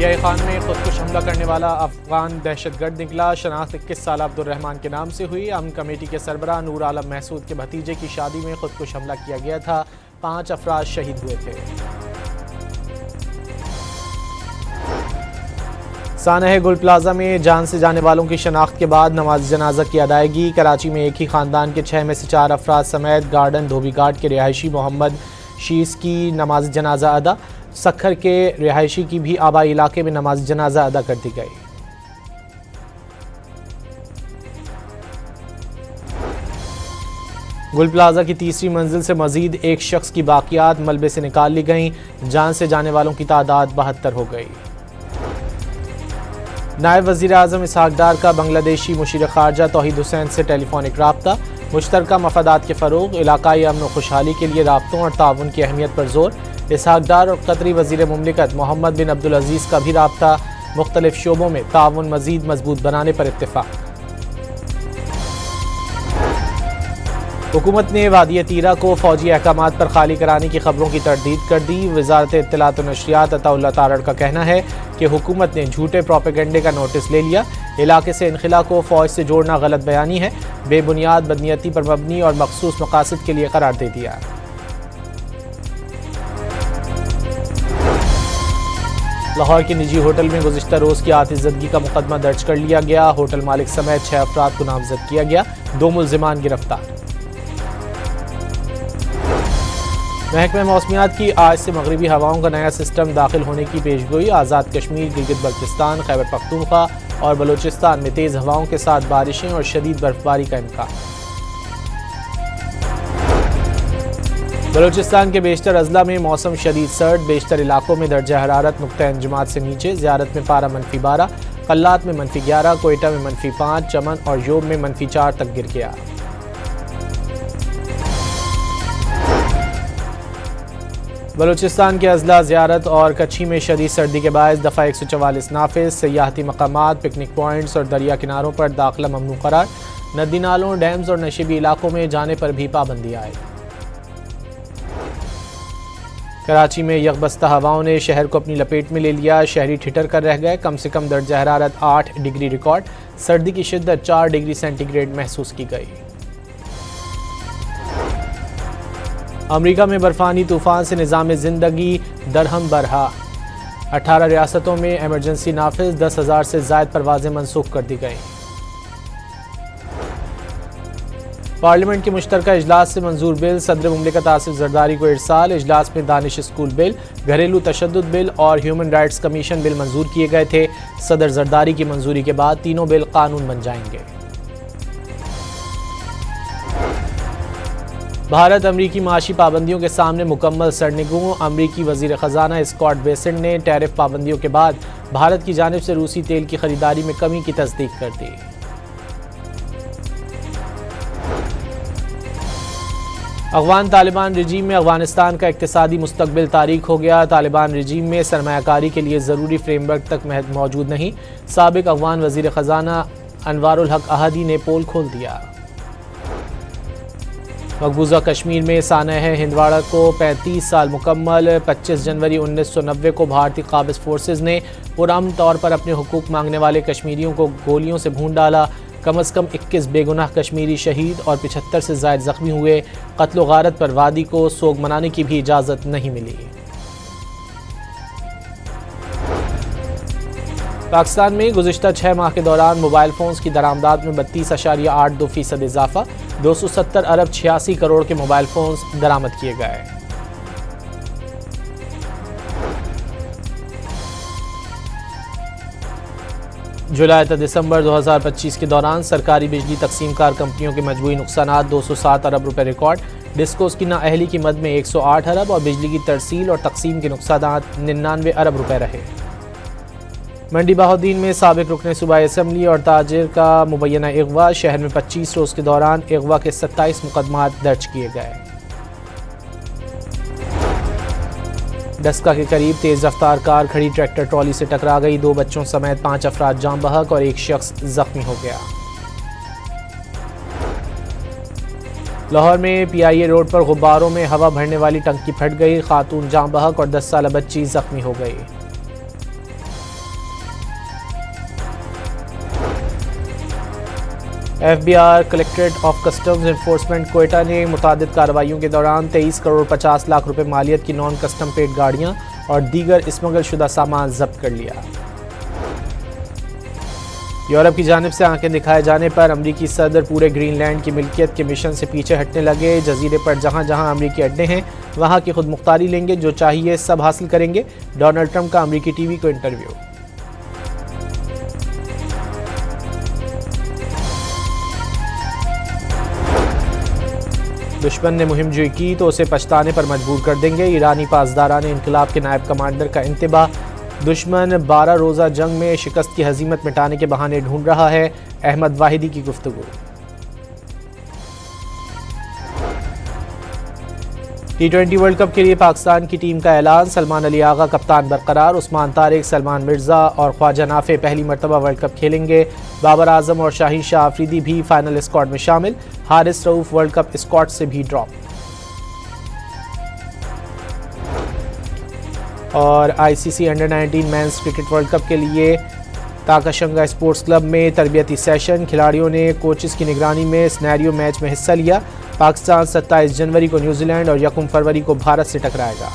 Pi Khan में खुदकुश हमला करने वाला अफगान दहशतगर्द निकला। शनाख्त 21 साल अब्दुर्रहमान के नाम से हुई। अमन कमेटी के सरबराह नूर आलम महसूद के भतीजे की शादी में खुदकुश हमला किया गया था। 5 अफराद शहीद हुए थे। सानह गुल प्लाजा में जान से जाने वालों की शनाख्त के बाद नमाज जनाजा की अदायगी। कराची में एक ही खानदान के 6 में से 4 अफराद समेत गार्डन धोबी घाट के रिहायशी मोहम्मद शीस की नमाज जनाजा अदा। सखर के रिहायशी की भी आबाई इलाके में नमाज जनाजा अदा कर दी गई। गुल प्लाजा की तीसरी मंजिल से मजीद एक शख्स की बाकियात मलबे से निकाल ली गईं। जान से जाने वालों की तादाद 72 हो गई। नायब वज़ीर आज़म इसहाक डार का बांग्लादेशी मुशीर खारजा तौहीद हुसैन से टेलीफोनिक राब्ता। मुश्तरका मफादात के फ़रोग़, इलाकाई अमन व खुशहाली के लिए राब्तों और ताउन की अहमियत पर जोर। इसहाक डार और कतरी वज़ीर मुमलिकत मोहम्मद बिन अब्दुल अज़ीज़ का भी राब्ता। मुख्तलिफ शोबों में ताउन मज़ीद मजबूत बनाने पर इत्तेफाक। हुकूमत ने वादी तीरा को फौजी अहकामात पर खाली कराने की खबरों की तरदीद कर दी। वज़ारत इत्तलात व नशरियात अताउल्लाह तारड़ का कहना है कि हुकूमत ने झूठे प्रोपेगेंडे का नोटिस ले लिया। इलाके से इनखिला को फ़ौज से जोड़ना गलत बयानी है। बेबुनियाद बदनीयती पर मबनी और मखसूस मकासद के लिए करार दे दिया। लाहौर के निजी होटल में गुज़िश्ता रोज़ की आतिशज़दगी का मुकदमा दर्ज कर लिया गया। होटल मालिक समेत 6 अफराद को नामजद किया गया। 2 मुल्ज़िमान गिरफ्तार। महकमा मौसमियात की आज से मगरबी हवाओं का नया सिस्टम दाखिल होने की पेशगोई। आज़ाद कश्मीर, गिलगित बल्तिस्तान, खैबर पख्तूनख्वा और बलूचिस्तान में तेज़ हवाओं के साथ बारिशें और शदीद बर्फबारी का इम्कान। बलूचिस्तान के बेशतर अजला में मौसम शदीद सर्द। बेशतर इलाकों में दर्जा हरारत नुक्ता इंजमात से नीचे। ज़ियारत में पारा -12, कल्लात में -11, कोयटा में -5, चमन और योब में -4 तक गिर गया। बलूचिस्तान के अजला ज़ियारत और कच्छी में शदीद सर्दी के बायस दफ़ा 144 नाफिज। सयाहती मकामात, पिकनिक पॉइंट्स और दरिया किनारों पर दाखिला ममनू करार। नदी नालों, डैम्स और नशीबी इलाकों में जाने पर भी पाबंदी आए। कराची में यकबस्ता हवाओं ने शहर को अपनी लपेट में ले लिया। शहरी ठिठर कर रह गए। कम से कम दर्जा हरारत 8 डिग्री रिकॉर्ड। सर्दी की शिद्दत 4 डिग्री सेंटीग्रेड महसूस की गई। अमेरिका में बर्फानी तूफान से निज़ाम ज़िंदगी दरहम बरहा। 18 रियासतों में एमरजेंसी नाफिज। 10,000 से ज़ायद परवाज़ें मनसूख कर दी गई। पार्लियामेंट के मुश्तरका इजलास से मंजूर बिल। सदर मुमलिकत आसिफ जरदारी को इरसाल। इजलास में दानिश स्कूल बिल, घरेलू तशद्दुद बिल और ह्यूमन राइट्स कमीशन बिल मंजूर किए गए थे। सदर जरदारी की मंजूरी के बाद तीनों बिल कानून बन जाएंगे। भारत अमरीकी माशी पाबंदियों के सामने मुकम्मल सरनिगू। अमरीकी वजीर ख़जाना स्कॉट बेसेंट ने टैरिफ पाबंदियों के बाद भारत की जानिब से रूसी तेल की खरीदारी में कमी की तस्दीक कर दी। अफगान तालिबान रजीम में अफगानिस्तान का इक्तिसादी मुस्तकबिल तारीख हो गया। तालिबान रजीम में सरमायाकारी के लिए ज़रूरी फ्रेमवर्क तक मौजूद नहीं। साबिक अफगान वजीर ख़जाना अनवारुल हक अहदी ने पोल खोल दिया। मकबूजा कश्मीर में सानह हिंदवाड़ा को 35 साल मुकम्मल। 25 जनवरी 1990 को भारतीय काबिज फोर्सेज ने पुरअमन तौर पर अपने हुकूक मांगने वाले कश्मीरियों को गोलियों से भून डाला। कम से कम 21 बेगुनाह कश्मीरी शहीद और 75 से ज़ायद ज़ख्मी हुए। कत्ल व गारत पर वादी को सोग मनाने की भी इजाज़त नहीं मिली। पाकिस्तान में गुज़िश्ता 6 माह के दौरान मोबाइल फ़ोन्स की दरामदात में 32.82% इजाफा। 270 अरब 86 करोड़ के मोबाइल फ़ोन्स दरामद किए गए। जुलाई से दिसंबर 2025 के दौरान सरकारी बिजली तकसीमकार कंपनियों के मजमूई नुकसानात 207 अरब रुपए रिकॉर्ड। डिस्कोस की नाअहली की मद में 108 अरब और बिजली की तरसील और तकसीम के नुकसानात 99 अरब रुपए रहे। मंडी बहाउद्दीन में साबिक रुकने सूबाई असम्बली और ताजिर का मुबैना अगवा। शहर में 25 रोज़ के दौरान अगवा के 27 मुकदमात दर्ज किए गए। डस्का के करीब तेज़ रफ्तार कार खड़ी ट्रैक्टर ट्रॉली से टकरा गई। 2 बच्चों समेत 5 अफराद जाम बहक और 1 शख्स जख्मी हो गया। लाहौर में PIA रोड पर गुब्बारों में हवा भरने वाली टंकी फट गई। खातून जाम बहक और 10 साल बच्ची जख्मी हो गई। FBI collectorate of customs enforcement Quetta ने मुतादिद कार्रवाइयों के दौरान 23 करोड़ 50 लाख रुपए मालियत की नॉन कस्टम पेड गाड़ियां और दीगर स्मगल शुदा सामान जब्त कर लिया। यूरोप की जानिब से आंखें दिखाए जाने पर अमरीकी सदर पूरे ग्रीनलैंड की मिल्कियत के मिशन से पीछे हटने लगे। जजीरे पर जहां जहां अमरीकी अड्डे हैं वहां की खुद मुख्तारी लेंगे, जो चाहिए सब हासिल करेंगे। डोनाल्ड ट्रंप का अमरीकी टीवी को इंटरव्यू। दुश्मन ने मुहिम जुई की तो उसे पछताने पर मजबूर कर देंगे। ईरानी पासदारान इनकलाब के नायब कमांडर का इंतबाह। दुश्मन 12 रोज़ा जंग में शिकस्त की हजीमत मिटाने के बहाने ढूंढ रहा है। अहमद वाहिदी की गुफ्तगू। T20 वर्ल्ड कप के लिए पाकिस्तान की टीम का ऐलान। सलमान अली आगा कप्तान बरकरार। उस्मान तारिक, सलमान मिर्जा और ख्वाजा नाफे पहली मरतबा वर्ल्ड कप खेलेंगे। बाबर आजम और शाहीन शाह आफरीदी भी फाइनल स्क्वाड में शामिल। Haris Rauf world cup squad से भी ड्रॉप। और ICC under-19 men's cricket world cup के लिए ताकाशंगा स्पोर्ट्स क्लब में तरबियती सेशन। खिलाड़ियों ने कोचेस की निगरानी में सिनेरियो मैच में हिस्सा लिया। पाकिस्तान 27 जनवरी को न्यूजीलैंड और 1 फरवरी को भारत से टकराएगा।